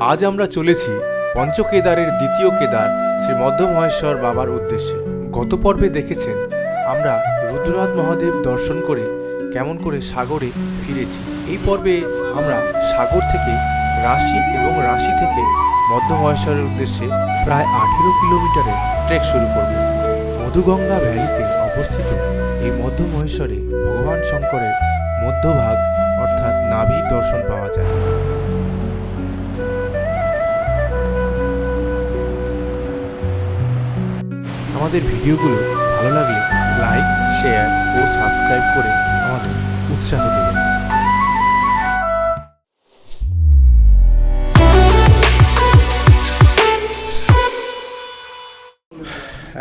আজ আমরা চলেছি পঞ্চকেদারের দ্বিতীয় কেদার শ্রী মধ্যমহেশ্বর বাবার উদ্দেশ্যে। গত পর্বে দেখেছেন আমরা রুদ্রনাথ মহাদেব দর্শন করে কেমন করে সাগরে ফিরেছি। এই পর্বে আমরা সাগর থেকে রাশি এবং রাশি থেকে মধ্যমহেশ্বরের উদ্দেশ্যে প্রায় 18 কিলোমিটারের ট্রেক শুরু করব। মধুগঙ্গা ভ্যালিতে অবস্থিত এই মধ্যমহেশ্বরে ভগবান শঙ্করের মধ্যভাগ অর্থাৎ নাভির দর্শন পাওয়া যায়। আমাদের ভিডিওগুলো ভালো লাগলে লাইক, শেয়ার ও সাবস্ক্রাইব করে আমাদের উৎসাহ দেবেন।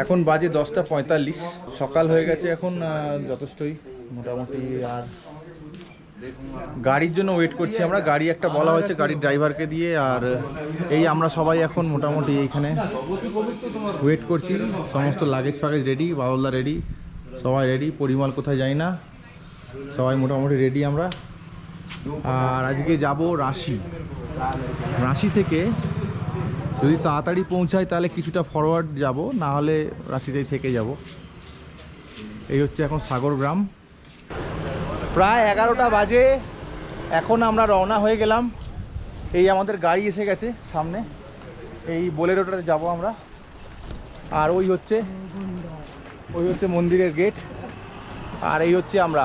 এখন বাজে 10:45, সকাল হয়ে গেছে এখন যথেষ্টই মোটামুটি। আর গাড়ির জন্য ওয়েট করছি আমরা। গাড়ি একটা বলা হয়েছে গাড়ির ড্রাইভারকে দিয়ে। আর এই আমরা সবাই এখন মোটামুটি এইখানে ওয়েট করছি। সমস্ত লাগেজ ফাগেজ রেডি, বাউলদা রেডি, সবাই রেডি। পরিমল কোথায় যাই না, সবাই মোটামুটি রেডি আমরা। আর আজকে যাব রাশি। রাশি থেকে যদি তাড়াতাড়ি পৌঁছায় তাহলে কিছুটা ফরওয়ার্ড যাব, না হলে রাশিতেই থেকে যাব। এই হচ্ছে এখন সাগর গ্রাম। প্রায় 11টা বাজে, এখন আমরা রওনা হয়ে গেলাম। এই আমাদের গাড়ি এসে গেছে সামনে, এই বোলেরোটাতে যাব আমরা। আর ওই হচ্ছে মন্দিরের গেট। আর এই হচ্ছে আমরা,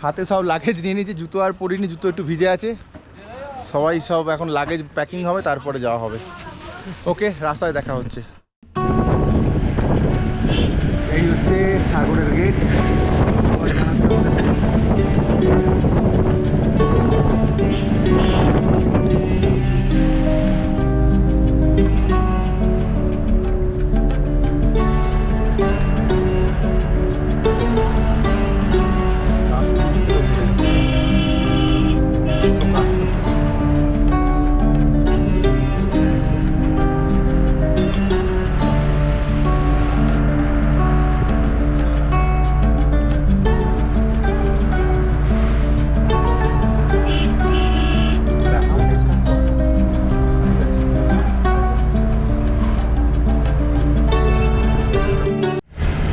হাতে সব লাগেজ নিয়ে নিয়েছি, জুতো আর পরিনি, জুতো একটু ভিজে আছে। সবাই সব এখন লাগেজ প্যাকিং হবে, তারপরে যাওয়া হবে। ওকে, রাস্তায় দেখা হচ্ছে। এই হচ্ছে সাগরের গেট।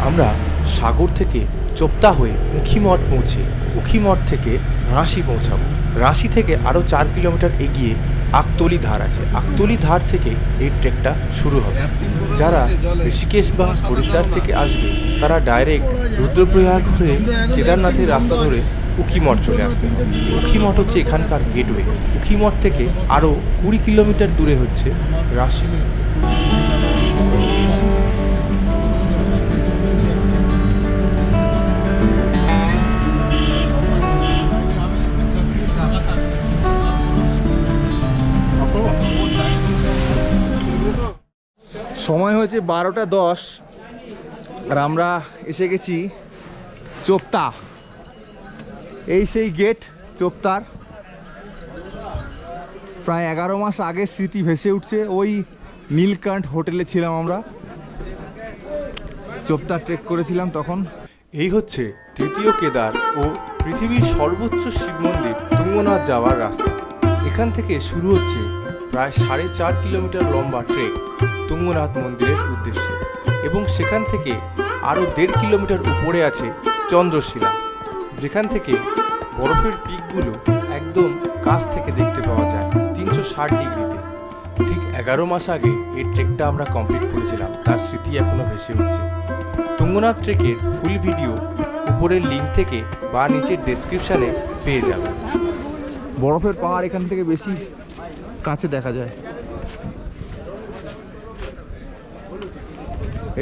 আমরা সাগর থেকে চোপতা হয়ে উখিমঠ পৌঁছে উখিমঠ থেকে রাশি পৌঁছাবো। রাশি থেকে আরও 4 কিলোমিটার এগিয়ে আকতলি ধার আছে। আকতলি ধার থেকে এই ট্রেকটা শুরু হবে। যারা ঋষিকেশ বা হরিদ্বার থেকে আসবে তারা ডাইরেক্ট রুদ্রপ্রয়াগ হয়ে কেদারনাথের রাস্তা ধরে উখিমঠ চলে আসতে হবে। উখিমঠ হচ্ছে এখানকার গেটওয়ে। উখিমঠ থেকে আরও 20 কিলোমিটার দূরে হচ্ছে রাশি। সময় হয়েছে 12:10 আর আমরা এসে গেছি চোপতা। এই সেই গেট চোপতার। প্রায় 11 মাস আগে স্মৃতি ভেসে উঠছে। ওই নীলকণ্ঠ হোটেলে ছিলাম আমরা, চোপতা ট্রেক করেছিলাম তখন। এই হচ্ছে তৃতীয় কেদার ও পৃথিবীর সর্বোচ্চ শিব মন্দির তুঙ্গনাথ যাওয়ার রাস্তা। এখান থেকে শুরু হচ্ছে প্রায় 4.5 কিলোমিটার লম্বা ট্রেক তুঙ্গনাথ মন্দিরের উদ্দেশ্যে, এবং সেখান থেকে আরও 1.5 কিলোমিটার উপরে আছে চন্দ্রশিলা, যেখান থেকে বরফের পিকগুলো একদম কাছ থেকে দেখতে পাওয়া যায় 360 ডিগ্রিতে। ঠিক 11 মাস আগে এই ট্রেকটা আমরা কমপ্লিট করেছিলাম, তার স্মৃতি এখনও ভেসে উঠছে। তুঙ্গনাথ ট্রেকের ফুল ভিডিও উপরের লিঙ্ক থেকে বা নিচের ডেসক্রিপশানে পেয়ে যাবেন। বরফের পাহাড় এখান থেকে বেশি কাছে দেখা যায়।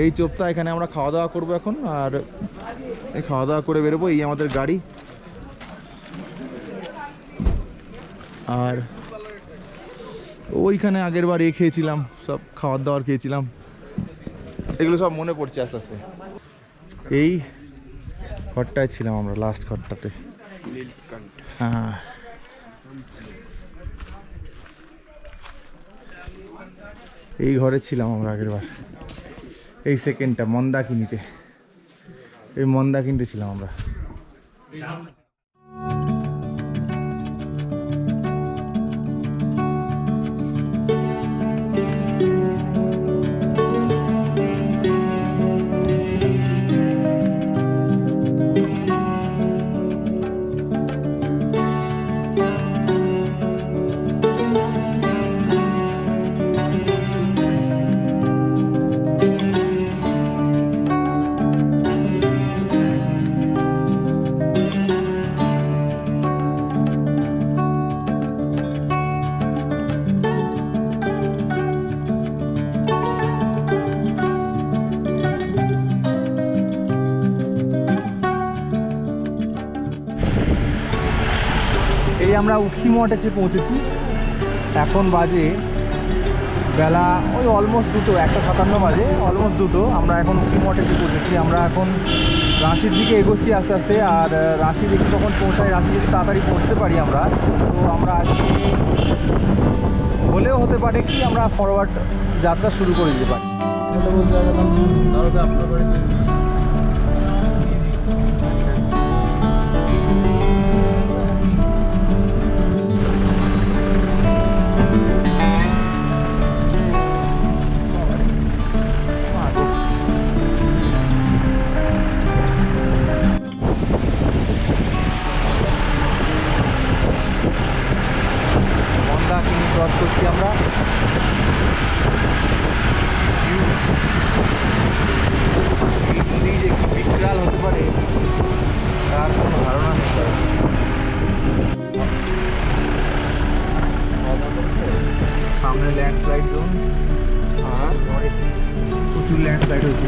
এই চোপতা, এখানে আমরা খাওয়া দাওয়া করবো এখন। আর এই খাওয়া দাওয়া করে বেরোবো। এই আমাদের গাড়ি। আর ওইখানে আগের বার খেয়েছিলাম, সব খাবার দাবার খেয়েছিলাম, এগুলো সব মনে পড়ছে আস্তে আস্তে। এই ঘরটায় ছিলাম আমরা, লাস্ট ঘরটাতে। হ্যাঁ, এই ঘরে ছিলাম আমরা আগের বার। এই সেকেন্ডটা মন্দাকিনীতে, এই মন্দাকিনীতে ছিলাম আমরা। আমরা উখিমঠ এসে পৌঁছেছি। এখন বাজে বেলা ওই অলমোস্ট 2টো, 1:57 বাজে, অলমোস্ট 2টো। আমরা এখন উখিমঠ এসে পৌঁছেছি। আমরা এখন রাঁচির দিকে এগোচ্ছি আস্তে আস্তে। আর রাঁচি দেখি কখন পৌঁছাই, রাঁচি যদি তাড়াতাড়ি পৌঁছতে পারি আমরা, তো আমরা আজকে হলেও হতে পারে কি আমরা ফরওয়ার্ড যাত্রা শুরু করে দিতে পারি। মন্দাকিনী ক্রস করছি আমরা। এই নদী যে কি বিকরাল হতে পারে তার কোনো ধারণা নেই। সামনে ল্যান্ডস্লাইড জোন, আর অনেক প্রচুর ল্যান্ডস্লাইড হয়েছে।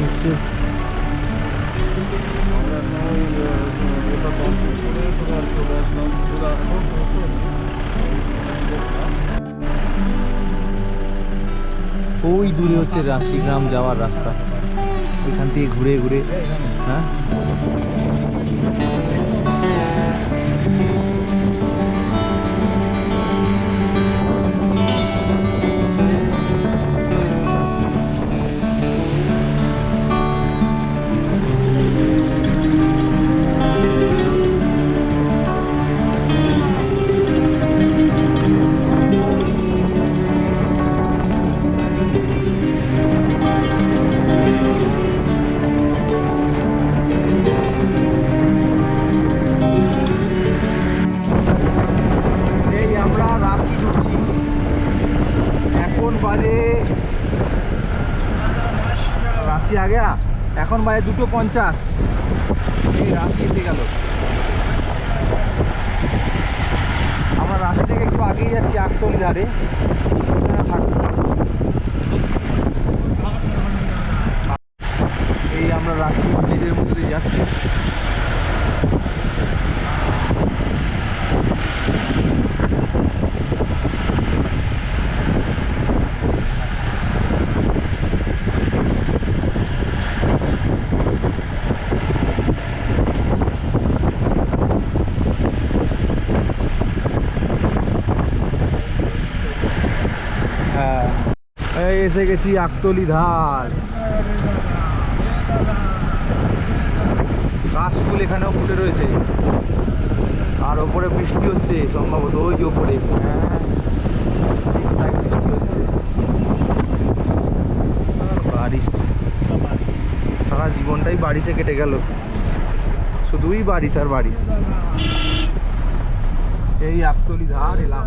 হচ্ছে ওই দূরে হচ্ছে রাশিগ্রাম যাওয়ার রাস্তা, এখান থেকে ঘুরে ঘুরে। হ্যাঁ, রাশি আগে এখন বাজে 2:50। এই রাশি এসে গেল। আমরা রাশি থেকে একটু আগেই যাচ্ছি আকতলি ধারে। এই আমরা রাশি ভিলেজের মধ্যে দিয়ে যাচ্ছি। এসে গেছি আকতলি ধার। কাশফুল এখানেও ফুটে রয়েছে, আর ওপরে বৃষ্টি হচ্ছে সম্ভবত, ওই যে ওপরে বৃষ্টি হচ্ছে। বারিশ, সারা জীবনটাই বারিশে কেটে গেল, শুধুই বারিশ আর বারিশ। এই আকতলি ধার এলাম।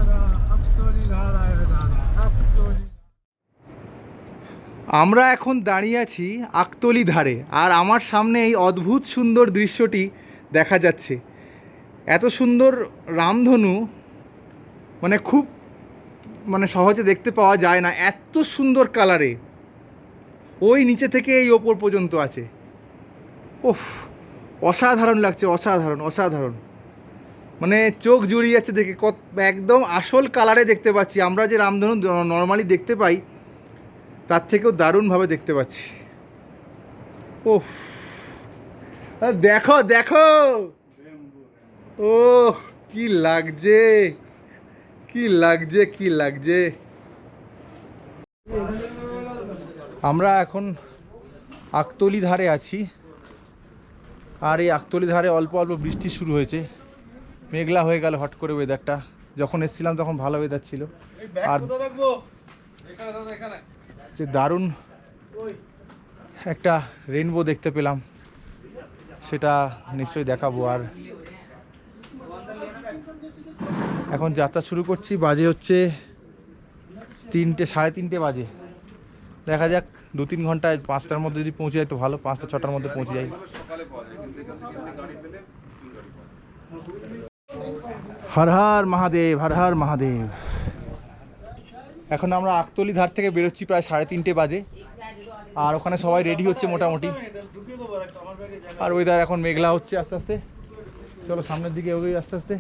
আমরা এখন দাঁড়িয়ে আছি আকতলি ধারে, আর আমার সামনে এই অদ্ভুত সুন্দর দৃশ্যটি দেখা যাচ্ছে। এত সুন্দর রামধনু মানে খুব সহজে দেখতে পাওয়া যায় না, এত সুন্দর কালারে। ওই নিচে থেকে এই ওপর পর্যন্ত আছে। ওফ, অসাধারণ লাগছে, অসাধারণ অসাধারণ। মানে চোখ জুড়িয়ে যাচ্ছে দেখে, একদম আসল কালারে দেখতে পাচ্ছি। আমরা যে রামধনু নর্মালি দেখতে পাই তার থেকেও দারুণভাবে দেখতে পাচ্ছি। ওফ, দেখো দেখো, ও কি লাগছে, কি লাগছে, কি লাগছে। আমরা এখন আকতলি ধারে আছি, আর এই আকতলি ধারে অল্প অল্প বৃষ্টি শুরু হয়েছে। মেঘলা হয়ে গেল হট করে ওয়েদারটা। যখন এসেছিলাম তখন ভালো ওয়েদার ছিল। আর যে দারুণ একটা রেইনবো দেখতে পেলাম, সেটা নিশ্চয়ই দেখাবো। আর এখন যাত্রা শুরু করছি। বাজে হচ্ছে 3টে, 3:30 বাজে। দেখা যাক 2-3 ঘন্টায় 5টার মধ্যে যদি পৌঁছে যায় তো ভালো, 5টা-6টার মধ্যে পৌঁছে যাই। হর হর মহাদেব, হর হর মহাদেব। এখন আমরা আকতলি ধার থেকে বেরোচ্ছি, প্রায় 3:30 বাজে। আর ওখানে সবাই রেডি হচ্ছে মোটামুটি। আর ওয়েদার এখন মেঘলা হচ্ছে আস্তে আস্তে। চলো সামনের দিকে এগোই আস্তে আস্তে।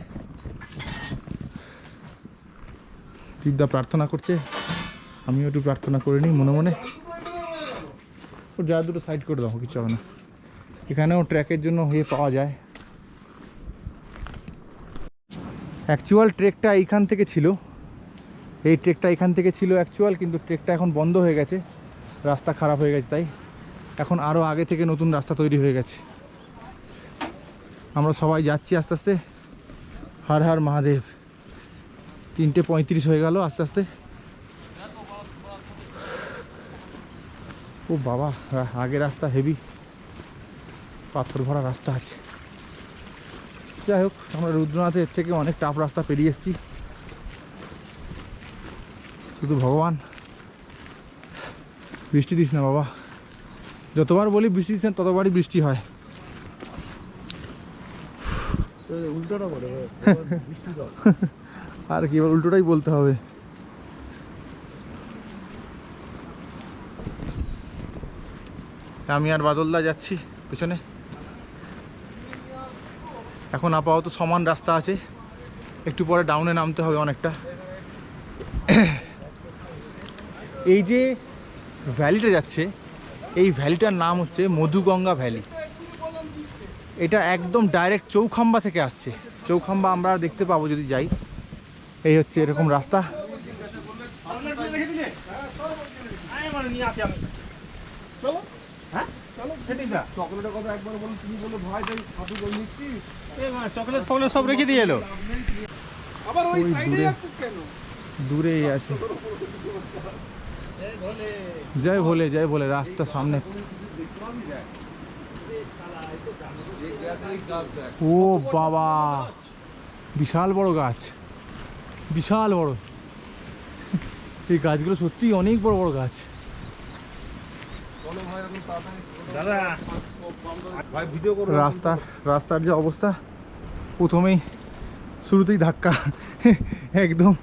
দীপদা প্রার্থনা করছে, আমিও একটু প্রার্থনা করে নিই মনে মনে। ও যা দুটো সাইড করে দাও, কিছু হবে না। এখানেও ট্র্যাকের জন্য পাওয়া যায়। অ্যাকচুয়াল ট্রেকটা এইখান থেকে ছিল, এই ট্রেকটা এখান থেকে ছিল অ্যাকচুয়াল, কিন্তু ট্রেকটা এখন বন্ধ হয়ে গেছে, রাস্তা খারাপ হয়ে গেছে, তাই এখন আরও আগে থেকে নতুন রাস্তা তৈরি হয়ে গেছে। আমরা সবাই যাচ্ছি আস্তে আস্তে। হর হর মহাদেব। 3:35 হয়ে গেল আস্তে আস্তে। ও বাবা, আগে রাস্তা হেভি, পাথর ভরা রাস্তা আছে। যাই হোক, আমরা রুদ্রনাথের থেকে অনেক টাফ রাস্তা পেরিয়ে এসেছি। শুধু ভগবান বৃষ্টি দিস না বাবা, যতবার বলি বৃষ্টি দিস না ততবারই বৃষ্টি হয়। উল্টোটা বলে বৃষ্টি দাও। আর কি, এবার উল্টোটাই বলতে হবে। আমি আর বাদলদা যাচ্ছি পেছনে। এখন আপাতত সমান রাস্তা আছে, একটু পরে ডাউনে নামতে হবে অনেকটা। এই যে ভ্যালিটা যাচ্ছে, এই ভ্যালিটার নাম হচ্ছে মধুগঙ্গা ভ্যালি। এটা একদম ডাইরেক্ট চৌখাম্বা থেকে আসছে। চৌখাম্বা আমরা দেখতে পাবো যদি যাই। এই হচ্ছে এরকম রাস্তা। চকলেটের কথা একবার বলো, তুমি বলো ভাই তাই খাবি বল নিচ্ছি। চকলেট ফকলেট সব রেখে দিয়ে এলো। আবার ওই ওই সাইডে দূরে। যাচ্ছিস কেন? দূরেই আছে। জয় ভোলে জয় ভোলে, রাস্তা সামনে। ও বাবা, বিশাল বড় গাছ, বিশাল বড়। এই গাছগুলো সত্যি অনেক বড় বড় গাছ। দাদা ভাই ভিডিও করো। রাস্তার যে অবস্থা, প্রথমেই শুরুতেই ধাক্কা একদম।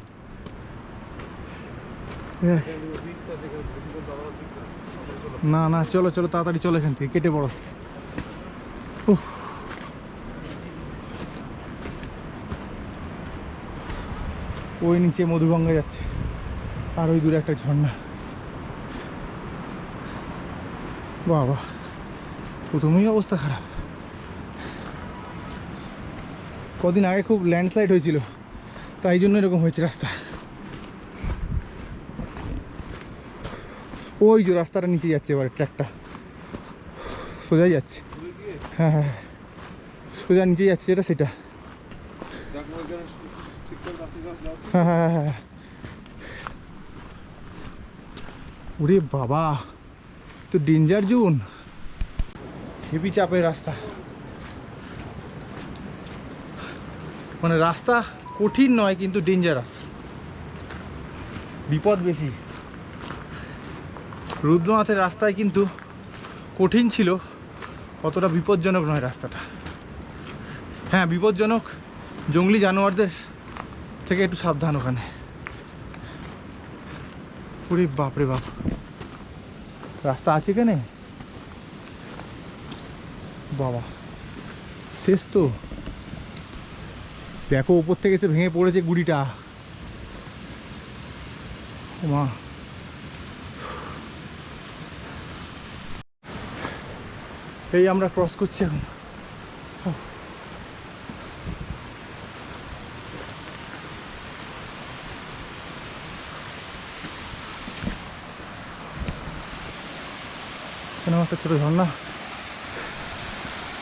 না না, চলো চলো তাড়াতাড়ি চলো, এখান থেকে কেটে পড়ো। উফ। ওই নিচে মধুগঙ্গা যাচ্ছে, আর ওই দূরে একটা ঝর্ণা। বাবা, প্রথমেই অবস্থা খারাপ। কদিন আগে খুব ল্যান্ডস্লাইড হয়েছিল, তাই জন্য এরকম হয়েছে রাস্তা। ওই যে রাস্তাটা নিচে যাচ্ছে, এবার ট্র্যাকটা সোজা যাচ্ছে। হ্যাঁ হ্যাঁ, সোজা নিচে যাচ্ছে, যেটা সেটা। হ্যাঁ হ্যাঁ হ্যাঁ। ওরে বাবা, তো ডেঞ্জার জোন, হেভি চাপের রাস্তা। মানে রাস্তা কঠিন নয়, কিন্তু ডেঞ্জারাস, বিপদ বেশি। রুদ্রনাথের রাস্তায় কিন্তু কঠিন ছিল, অতটা বিপজ্জনক নয় রাস্তাটা। হ্যাঁ বিপজ্জনক, জঙ্গলি জানোয়ারদের থেকে একটু সাবধান ওখানে। ওরে বাপরে বাপ, রাস্তা আছে এখানে? বাবা শেষ তো। দেখো উপর থেকে এসে ভেঙে পড়েছে গুড়িটা। মা, এই আমরা ক্রস করছি এখন। এখানে একটা ছোটো ঝর্ণা,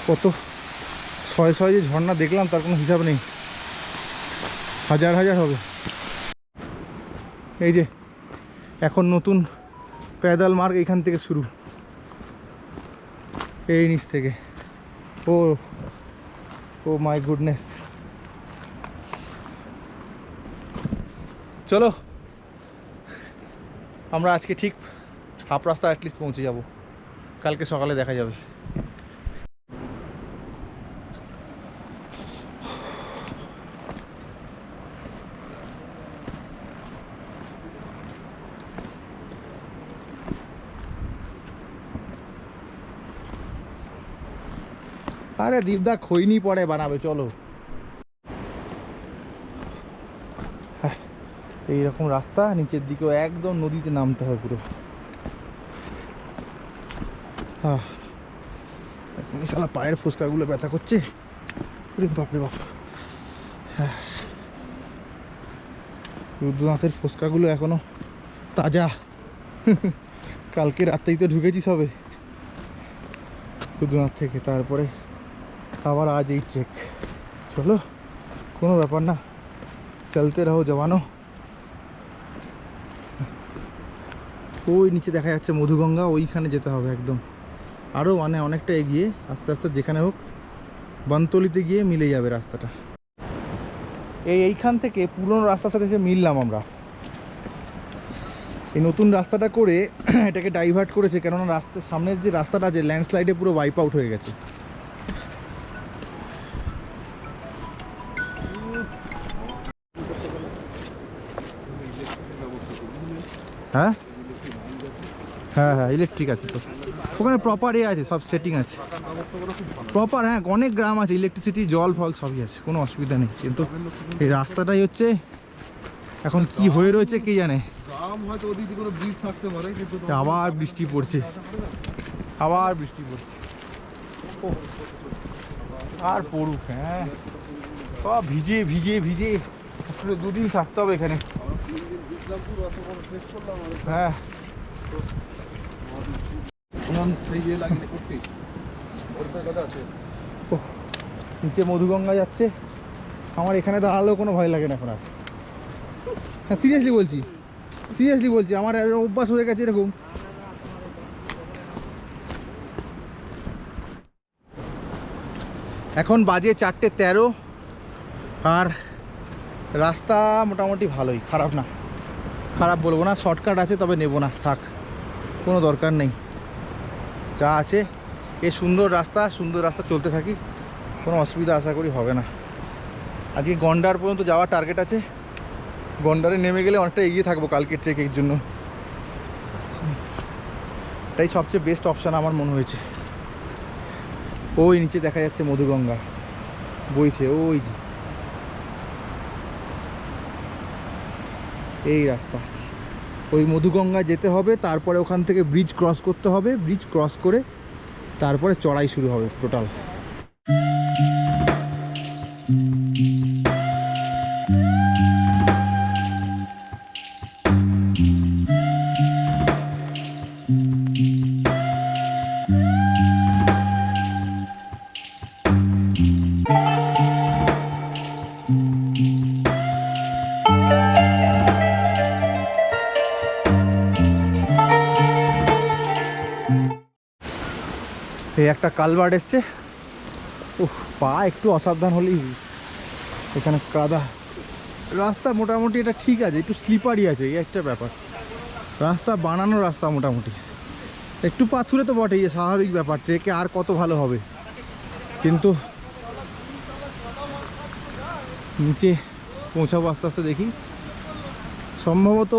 কত শয়ে শয়ে যে ঝর্ণা দেখলাম তার কোনো হিসাব নেই, হাজার হাজার হবে। এই যে এখন নতুন প্যাদাল মার্গ এখান থেকে শুরু, এই নিচ থেকে। ও ও মাই গুডনেস। চলো, আমরা আজকে ঠিক হাফ রাস্তা অ্যাটলিস্ট পৌঁছে যাব, কালকে সকালে দেখা যাবে। আরে দীপদা খৈনি পরে বানাবে, চলো। হ্যাঁ, এইরকম রাস্তা, নিচের দিকেও একদম নদীতে নামতে হয় পুরো। এখনই শালা পায়ের ফুসকাগুলো ব্যথা করছে, ওরে বাপরে বাপ। হ্যাঁ, রুদ্রনাথের ফুসকাগুলো এখনো তাজা, কালকে রাত্রেই তো ঢুকেছি সবে রুদ্রনাথ থেকে, তারপরে আবার আজ এই ট্রেক। চলো, কোনো ব্যাপার না, চলতে রহো জওয়ানো। ওই নিচে দেখা যাচ্ছে মধুগঙ্গা, ওইখানে যেতে হবে একদম, আরও মানে অনেকটা এগিয়ে, আস্তে আস্তে যেখানে হোক বনতলিতে গিয়ে মিলে যাবে রাস্তাটা। এইখান থেকে পুরনো রাস্তার সাথে এসে মিললাম আমরা। এই নতুন রাস্তাটা করে এটাকে ডাইভার্ট করেছে, কেননা রাস্তার সামনের যে রাস্তাটা আছে ল্যান্ডস্লাইডে পুরো ওয়াইপ আউট হয়ে গেছে। হ্যাঁ হ্যাঁ হ্যাঁ, ইলেকট্রিক আছে তো ওখানে, প্রপার আছে, সব সেটিং আছে প্রপার। হ্যাঁ, অনেক গ্রাম আছে, ইলেকট্রিসিটি, জল ফল সবই আছে, কোনো অসুবিধা নেই। কিন্তু এই রাস্তাটাই হচ্ছে এখন কি হয়ে রয়েছে কে জানে। আবার বৃষ্টি পড়ছে, আবার বৃষ্টি পড়ছে, আর পড়ুক। হ্যাঁ, সব ভিজে ভিজে ভিজে আসলে দুদিন থাকতে হবে এখানে। হ্যাঁ, নিচে মধুগঙ্গা যাচ্ছে, আমার এখানে দাঁড়ালেও কোনো ভয় লাগে না এখন আর। হ্যাঁ, সিরিয়াসলি বলছি, আমার অভ্যাস হয়ে গেছে এরকম। এখন বাজে 4:13, আর রাস্তা মোটামুটি ভালোই, খারাপ না, খারাপ বলবো না। শর্টকাট আছে, তবে নেব না, থাক, কোনো দরকার নেই। যা আছে এ সুন্দর রাস্তা চলতে থাকি, কোনো অসুবিধা আশা করি হবে না। আজকে গন্ডার পর্যন্ত যাওয়ার টার্গেট আছে, গন্ডারে নেমে গেলে অনেকটা এগিয়ে থাকবো কালকের ট্রেকের জন্য। এটাই সবচেয়ে বেস্ট অপশান আমার মনে হয়েছে। ওই নিচে দেখা যাচ্ছে মধুগঙ্গা বইছে, ওই যে এই রাস্তা, ওই মধুগঙ্গা যেতে হবে, তারপরে ওখান থেকে ব্রিজ ক্রস করতে হবে, ব্রিজ ক্রস করে তারপরে চড়াই শুরু হবে টোটাল। এই একটা কালভার্ট এসছে, পা একটু অসাবধান হলেই এখানে কাদা। রাস্তা মোটামুটি এটা ঠিক আছে, একটু স্লিপারই আছে, এই একটা ব্যাপার। রাস্তা বানানো রাস্তা মোটামুটি, একটু পাথুরে তো বটেই, স্বাভাবিক ব্যাপার, ট্রেকে আর কত ভালো হবে। কিন্তু নিচে পৌঁছাবো আস্তে আস্তে, দেখি সম্ভবত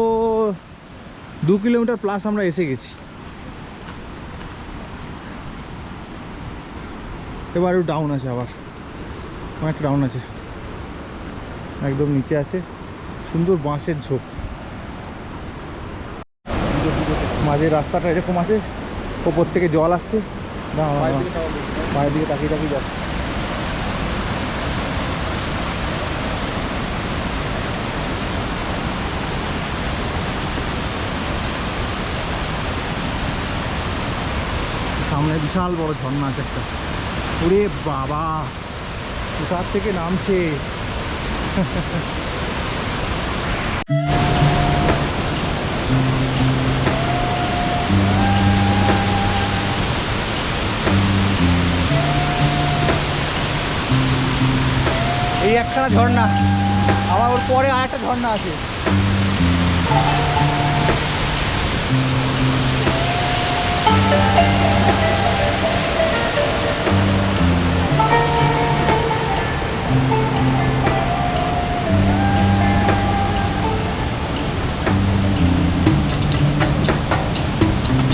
2 কিলোমিটার প্লাস আমরা এসে গেছি। এবারও ডাউন আছে, আবার অনেক ডাউন আছে, একদম নিচে আছে সুন্দর বাঁশের ঝোপ। মাঝে রাস্তাটা এরকম আছে, ওপর থেকে জল আসছে, পায়ের দিকে তাকিয়ে তাকিয়ে যাচ্ছে। সামনে বিশাল বড় ঝর্ণা আছে একটা, ওরে বাবা কোথার থেকে নামছে। এই একখানা ঝর্ণা, আবার ওর পরে আর একটা ঝর্ণা আছে।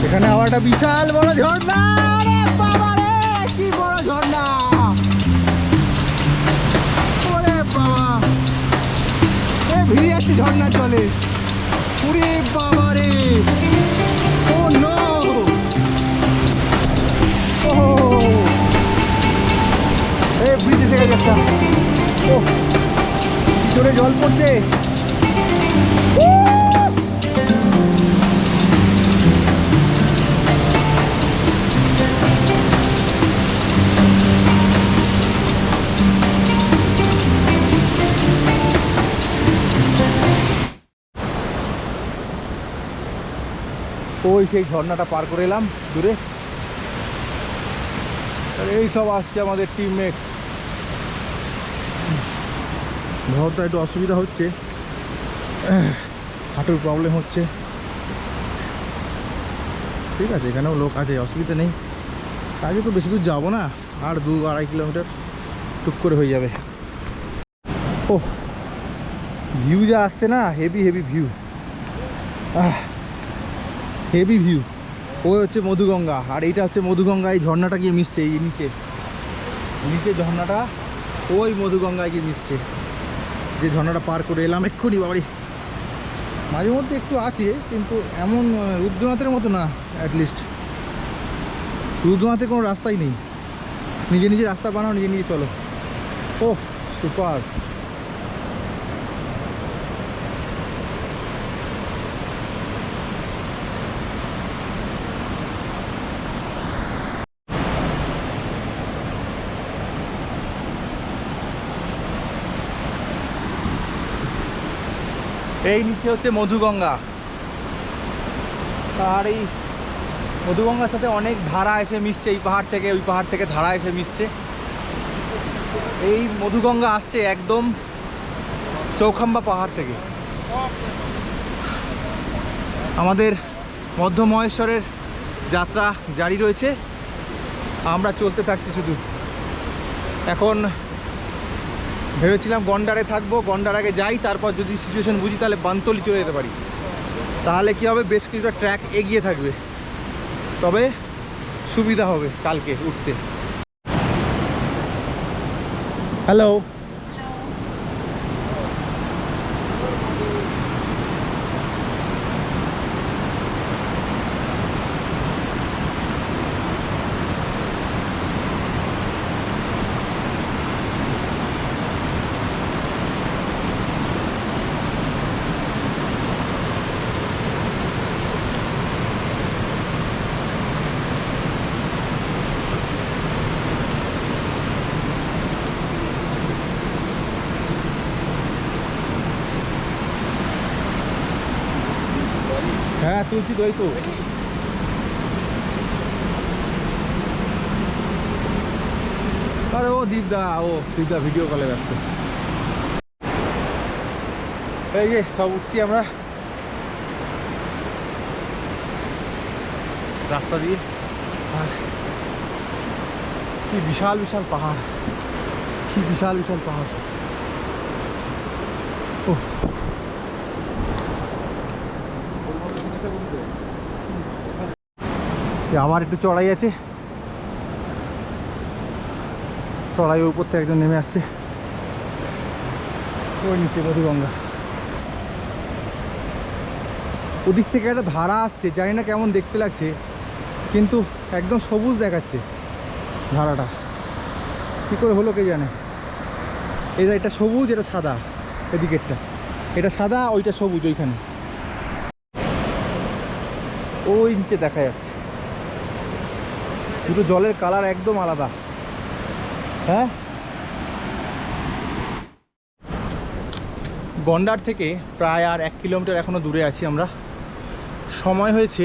এখানে আবার একটা বিশাল বড় ঝর্ণা, আরে বাবা রে কি বড় ঝর্ণা। যাচ্ছি ঝর্ণার জলে। ওরে বাবা রে, ও নো, ও এই ব্রিজ এসে গেছে একটা। ও জোরে জল পড়ছে। ওই সেই ঝর্ণাটা পার করে এলাম দূরে। আর এই সব আসছে আমাদের টিমমেটস। ভরটা একটু অসুবিধা হচ্ছে, হাঁটুর প্রবলেম হচ্ছে। ঠিক আছে, এখানেও লোক আছে, অসুবিধা নেই। কাজে তো বেশি দূর যাবো না, আর 2-2.5 কিলোমিটার টুক করে হয়ে যাবে। ও ভিউ যা আসছে না, heavy heavy view, heavy view. ওই হচ্ছে মধুগঙ্গা, আর এইটা হচ্ছে মধুগঙ্গা। এই ঝর্ণাটা গিয়ে মিশছে এই নিচে, নিচে ঝর্ণাটা ওই মধুগঙ্গায় গিয়ে মিশছে। যে ঝর্ণাটা পার করে এলাম এক্ষুনি বাড়ি। মাঝে মধ্যে একটু আছে, কিন্তু এমন রুদ্রনাথের মতো না। অ্যাটলিস্ট রুদ্রনাথে কোনো রাস্তাই নেই, নিজে নিজে রাস্তা বানাও, নিজে নিজে চলো। ও সুপার। এই নিচে হচ্ছে মধুগঙ্গা, আর এই মধুগঙ্গার সাথে অনেক ধারা এসে মিশছে। এই পাহাড় থেকে ওই পাহাড় থেকে ধারা এসে মিশছে। এই মধুগঙ্গা আসছে একদম চৌখাম্বা পাহাড় থেকে। আমাদের মধ্য মহেশ্বরের যাত্রা জারি রয়েছে, আমরা চলতে থাকছি শুধু। এখন ভেবেছিলাম গন্ডারে থাকবো, গন্ডার আগে যাই, তারপর যদি সিচুয়েশন বুঝি তাহলে বানতলি চলে যেতে পারি। তাহলে কী হবে, বেশ কিছুটা ট্র্যাক এগিয়ে থাকবে, তবে সুবিধা হবে কালকে উঠতে। হ্যালো, হ্যাঁ তুলছি তো, এই তো। আরে ও দীপদা ভিডিও কলে ব্যস্ত। এই যে সব উঠছি আমরা রাস্তা দিয়ে। আর কি বিশাল বিশাল পাহাড়, কি বিশাল বিশাল পাহাড়। ও আবার একটু চড়াই আছে, চড়াই উপর থেকে একজন নেমে আসছে। ওই নিচে মধুগঙ্গা, ওদিক থেকে একটা ধারা আসছে, জানি না কেমন দেখতে লাগছে, কিন্তু একদম সবুজ দেখাচ্ছে ধারাটা। কী করে হলো কে জানে। এটা সবুজ, এটা সাদা, এদিকেরটা এটা সাদা, ওইটা সবুজ। ওইখানে ওই নিচে দেখা যাচ্ছে দুটো জলের কালার একদম আলাদা। হ্যাঁ, গন্ডার থেকে প্রায় আর 1 কিলোমিটার এখনো দূরে আছি আমরা। সময় হয়েছে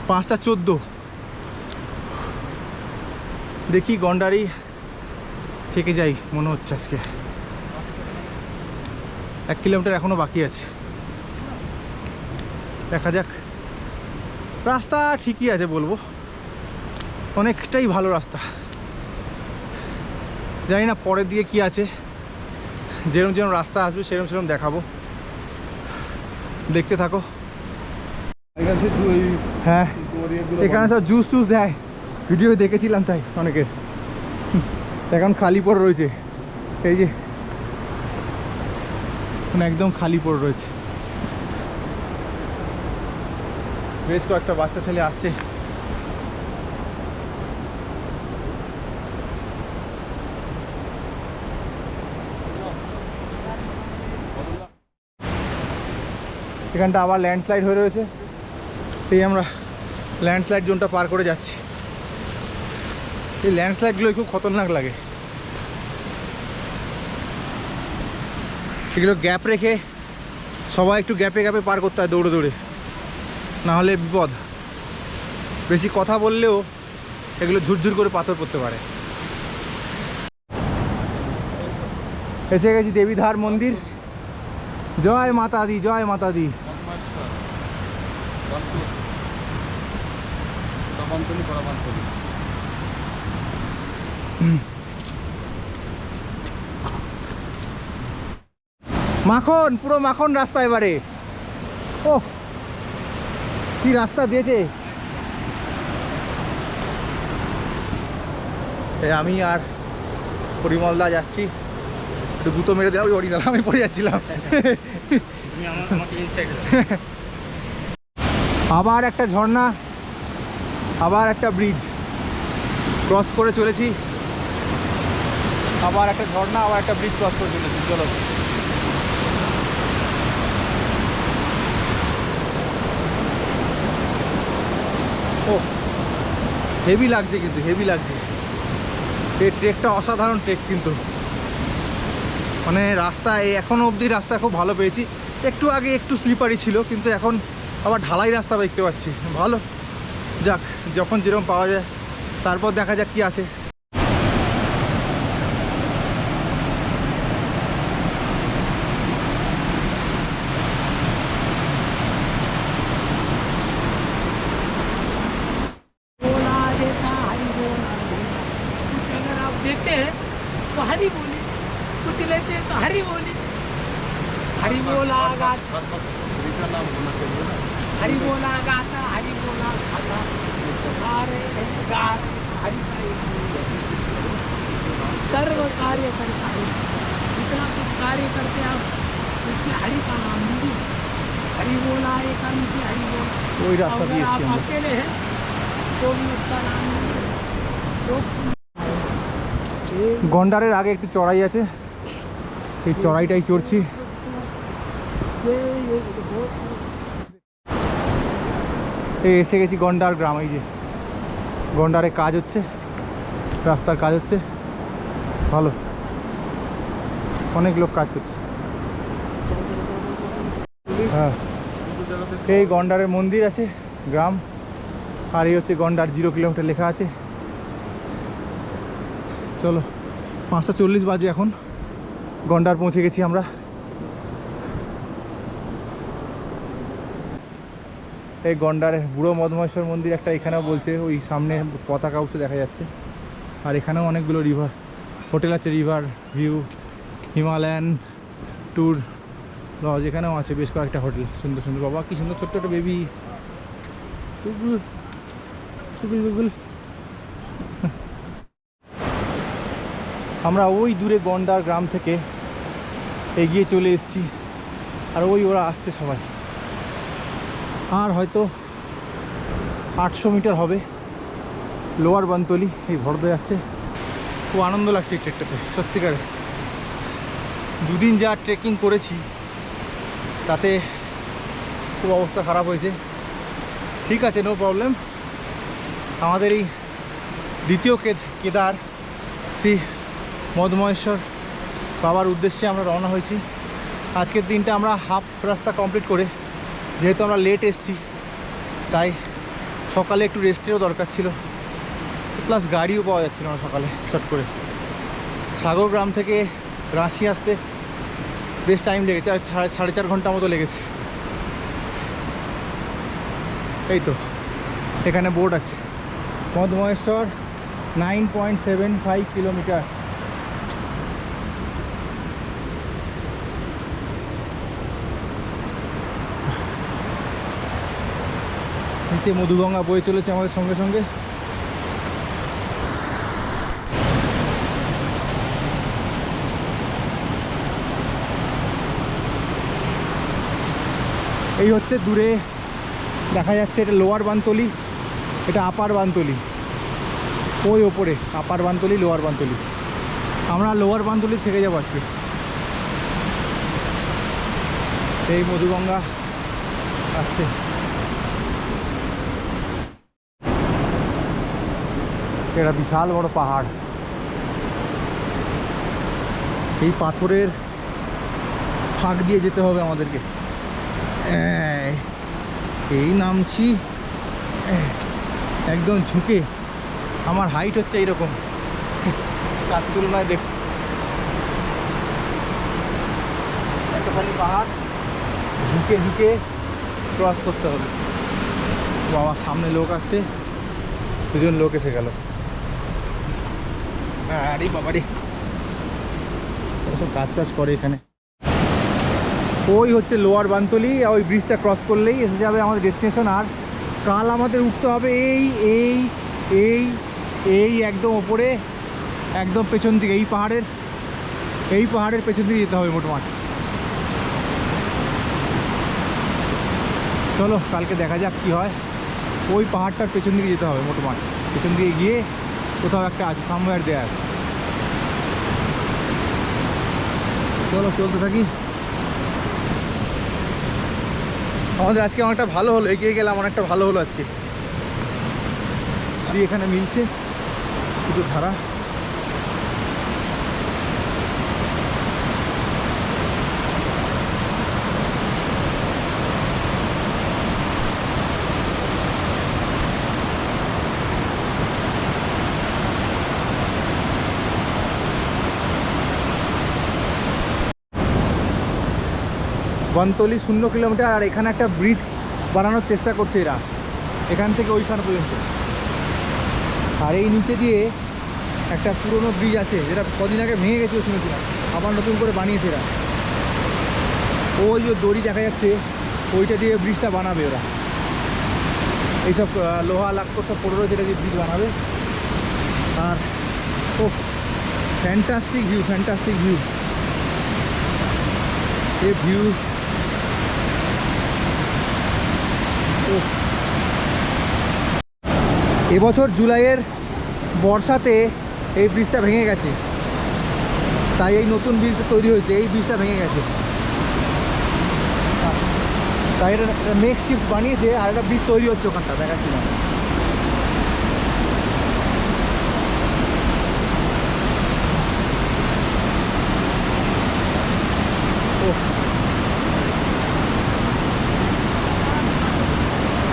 5:14। দেখি গন্ডারই থেকে যাই মনে হচ্ছে আজকে। 1 কিলোমিটার এখনো বাকি আছে, দেখা যাক। রাস্তা ঠিকই আছে বলবো, অনেকটাই ভালো রাস্তা। জানি না পরের দিকে কি আছে, যেরকম যেরকম রাস্তা আসবে সেরকম সেরকম দেখাবো, দেখতে থাকো। হ্যাঁ, এখানে সব জুস টুস দেয়, ভিডিও দেখেছিলাম তাই অনেকের। এখন খালি পড়ে রয়েছে, এই যে এখন একদম খালি পড়ে রয়েছে। বেশ কয়েকটা বাচ্চা ছেলে আসছে। এখানটা আবার ল্যান্ডস্লাইড হয়ে রয়েছে। এই আমরা ল্যান্ডস্লাইড জোনটা পার করে যাচ্ছি। এই ল্যান্ডস্লাইডগুলো খুব খতরনাক লাগে। এগুলো গ্যাপ রেখে সবাই একটু গ্যাপে গ্যাপে পার করতে হয় দৌড়ে দৌড়ে, না হলে বিপদ। বেশি কথা বললেও এগুলো ঝুরঝুর করে পাথর পড়তে পারে। এসে গেছি দেবীধার মন্দির। জয় মাতা দি, জয় মাতা দি। মাখন, পুরো মাখন রাস্তা এবারে। ও কি রাস্তা দিয়েছে। আমি আর পরিমলদা যাচ্ছি, একটু গুঁতো মেরে দিলাম, ওই দিলাম, আমি পড়ে যাচ্ছিলাম। আবার একটা ঝর্ণা, আবার একটা ব্রিজ ক্রস করে চলেছি। আবার একটা ঝর্ণা, আবার একটা ব্রিজ ক্রস করে চলেছি। চলো, ও হেভি লাগছে, কিন্তু হেভি লাগছে। এই ট্রেকটা অসাধারণ ট্রেক কিন্তু, মানে রাস্তা এখনও অবধি রাস্তা খুব ভালো পেয়েছি। একটু আগে একটু স্লিপারি ছিল, কিন্তু এখন আবার ঢালাই রাস্তা দেখতে পাচ্ছি, ভালো। যাক, যখন যেরকম পাওয়া যায়, তারপর দেখা যাক কি আসে। देते हैं तो हरी बोली, कुछ लेते हैं तो हरी बोली। हरी बोला गाता, हरी बोला गाता, हरी बोला खाता, गारे गारे हरी सर्व कार्य करता है। जितना कुछ कार्य करते हैं आप, इसमें हरि का नाम नहीं। हरि बोला एक की हरि बोला, वही रास्ता भी आप अकेले हैं तो भी उसका नाम नहीं है। तो গন্ডারের আগে একটু চড়াই আছে, এই চড়াইটাই চড়ছি। এই এসে গেছি গন্ডার গ্রাম। এই যে গন্ডারে কাজ হচ্ছে, রাস্তার কাজ হচ্ছে, ভালো, অনেক লোক কাজ করছে। হ্যাঁ, এই গন্ডারের মন্দির আছে, গ্রাম। আর এই হচ্ছে গন্ডার, 0 কিলোমিটার লেখা আছে। চলো, 5:40 বাজে এখন, গন্ডার পৌঁছে গেছি আমরা। এই গন্ডারের বুড়ো মদমহেশ্বর মন্দির একটা এখানেও বলছে, ওই সামনে পতাকা উঠে দেখা যাচ্ছে। আর এখানেও অনেকগুলো রিভার হোটেল আছে, river view, Himalayan tour lodge এখানেও আছে বেশ কয়েকটা হোটেল, সুন্দর সুন্দর। বাবা কি সুন্দর, ছোট্ট ছোট্ট বেবি গুগল গুগল গুগল। আমরা ওই দূরে গন্ডার গ্রাম থেকে এগিয়ে চলে এসেছি, আর ওই ওরা আসছে সবাই। আর হয়তো 800 মিটার হবে, লোয়ার বনতলি এই ভরদে যাচ্ছে। খুব আনন্দ লাগছে এই ট্রেকটাতে, সত্যিকারে। দুদিন যা ট্রেকিং করেছি তাতে খুব অবস্থা খারাপ হয়েছে। ঠিক আছে, নো প্রবলেম। আমাদের এই দ্বিতীয় কেদার শ্রী মদমহেশ্বর বাবার উদ্দেশ্যে আমরা রওনা হয়েছি। আজকের দিনটা আমরা হাফ রাস্তা কমপ্লিট করে, যেহেতু আমরা লেট এসেছি তাই সকালে একটু রেস্টেরও দরকার ছিল, প্লাস গাড়িও পাওয়া যাচ্ছিল না সকালে চট করে। সাগরগ্রাম থেকে রাঁচি আসতে বেশ টাইম লেগেছে, আর 4.5 ঘন্টা মতো লেগেছে। এই তো এখানে বোর্ড আছে, মদমহেশ্বর 9.75 কিলোমিটার। নিচে মধুগঙ্গা বয়ে চলেছে আমাদের সঙ্গে সঙ্গে। এই হচ্ছে দূরে দেখা যাচ্ছে, এটা লোয়ার বানতলি, এটা আপার বানতলি, ওই ওপরে আপার বানতলি লোয়ার বানতলি। আমরা লোয়ার বানতলি থেকে যাবো আজকে। এই মধুগঙ্গা আসছে। এটা বিশাল বড় পাহাড়, এই পাথরের ফাঁক দিয়ে যেতে হবে আমাদেরকে। এই নামছি একদম ঝুঁকে, আমার হাইট হচ্ছে এইরকম, তার তুলনায় দেখ এতখানি পাহাড় ঝুঁকে ঝুঁকে ক্রস করতে হবে। বাবা সামনে লোক আসছে, দুজন লোক এসে গেল। আরে বাবারে, সব কাজ টাজ করে এখানে। ওই হচ্ছে লোয়ার বানতলি, ওই ব্রিজটা ক্রস করলেই এসে যাবে আমাদের ডেস্টিনেশন। আর কাল আমাদের উঠতে হবে এই এই এই এই একদম ওপরে, একদম পেছন দিকে, এই পাহাড়ের পেছন দিকে যেতে হবে মোটামুট। চলো কালকে দেখা যাক কি হয়। ওই পাহাড়টার পেছন দিকে যেতে হবে মোটামুট, পেছন দিকে গিয়ে কোথাও একটা আছে সামওয়্যার দেয়ার। চলো চলতে থাকি। আমাদের আজকে অনেকটা ভালো হলো, এগিয়ে গেলাম, অনেকটা ভালো হলো আজকে। এখানে মিলছে দুটো ধারা। বনতলি 0 কিলোমিটার, আর এখানে একটা ব্রিজ বানানোর চেষ্টা করছে এরা, এখান থেকে ওইখান পর্যন্ত। আর এই নিচে দিয়ে একটা পুরনো ব্রিজ আছে, যেটা কদিন আগে ভেঙে গেছিলো শুনেছিলাম, আবার নতুন করে বানিয়েছে এরা। ওই যে দড়ি দেখা যাচ্ছে, ওইটা দিয়ে ব্রিজটা বানাবে ওরা। এইসব লোহা লাক্কর সব পড়ে রয়েছে, এটা দিয়ে ব্রিজ বানাবে। আর ও ফ্যান্টাস্টিক ভিউ, ফ্যান্টাস্টিক ভিউ, এই ভিউ। এবছর জুলাইয়ের বর্ষাতে এই ব্রিজটা ভেঙে গেছে, তাই এই নতুন ব্রিজ তৈরি হয়েছে, এই ব্রিজটা ভেঙে গেছে, তাই এটা মেক শিফট বানিয়েছে, আর একটা ব্রিজ তৈরি হচ্ছে ওখানটা, দেখাচ্ছি না।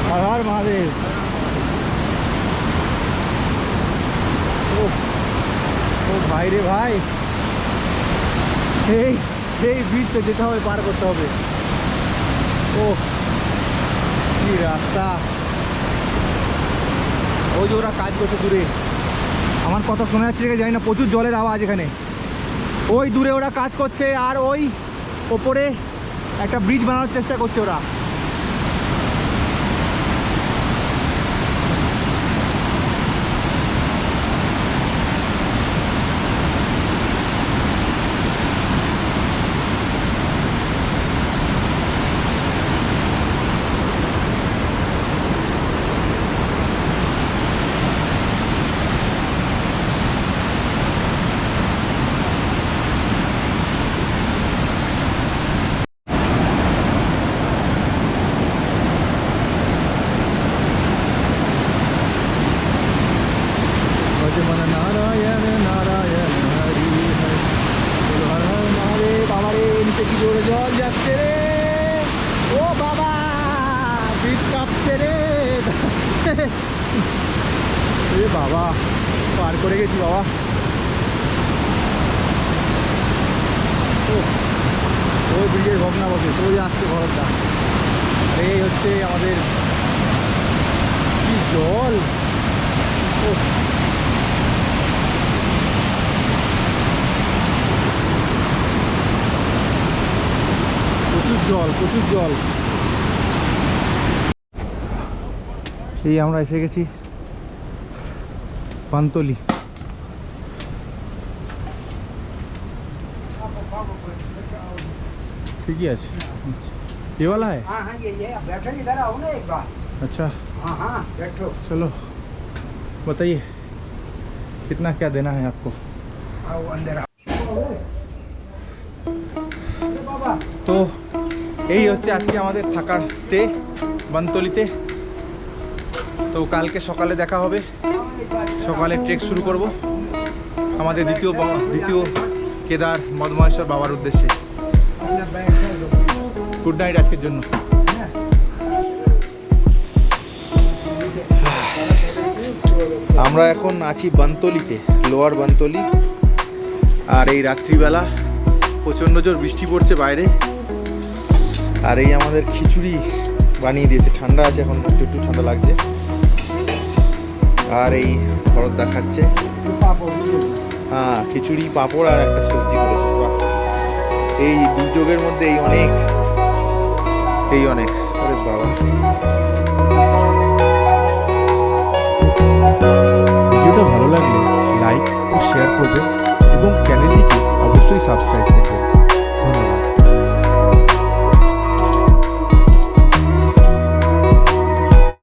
হর হর মহাদেব। ও ভাই রে ভাই, এই ব্রিজটা যেতে হবে, পার করতে হবে। ও কি রাস্তা! ওই যে ওরা কাজ করছে দূরে, আমার কথা শোনা যাচ্ছে জানি না, প্রচুর জলের আওয়াজ এখানে। ওই দূরে ওরা কাজ করছে, আর ওই ওপরে একটা ব্রিজ বানানোর চেষ্টা করছে ওরা। নারায়ণ নারায়ণ হরি হরি, হর হর মহাদেব। বাবারে নিচে কি জোরে জল যাচ্ছে রে, ও বাবা ব্রিজ কাঁপছে রে। এ বাবা, পার করে গেছি বাবা। ওই ব্রিজের ভগ্নাবশে ওই আসছে ঘরটা। এই হচ্ছে আমাদের কি জল, ও প্রচুর জল, প্রচুর জল। এই আমরা এসে গেছি পান্তলি। ঠিকই আছে। ये वाला है? हाँ हाँ ये बैठो इधर आओ ना एक बार। अच्छा हाँ हाँ बैठो। चलो बताइए कितना क्या देना है आपको? आओ अंदर आओ। তো এই হচ্ছে আজকে আমাদের থাকার স্টে বনতলিতে। তো কালকে সকালে দেখা হবে, সকালে ট্রেক শুরু করব আমাদের দ্বিতীয় কেদার মদমহেশ্বর বাবার উদ্দেশ্যে। গুড নাইট আজকের জন্য। আমরা এখন আছি বনতলিতে, লোয়ার বনতলি। আর এই রাত্রিবেলা প্রচণ্ড জোর বৃষ্টি পড়ছে বাইরে। আর এই আমাদের খিচুড়ি বানিয়ে দিয়েছে, ঠান্ডা আছে এখন, একটু একটু ঠান্ডা লাগছে। আর এই ভরত দেখাচ্ছে, হ্যাঁ খিচুড়ি পাঁপড় আর একটা সবজি করেছে। বাহ, এই দুর্যোগের মধ্যে এই অনেক আরে বাবা। ভিডিওটা ভালো লাগলে লাইক ও শেয়ার করবেন এবং চ্যানেলটিকে অবশ্যই সাবস্ক্রাইব করবেন।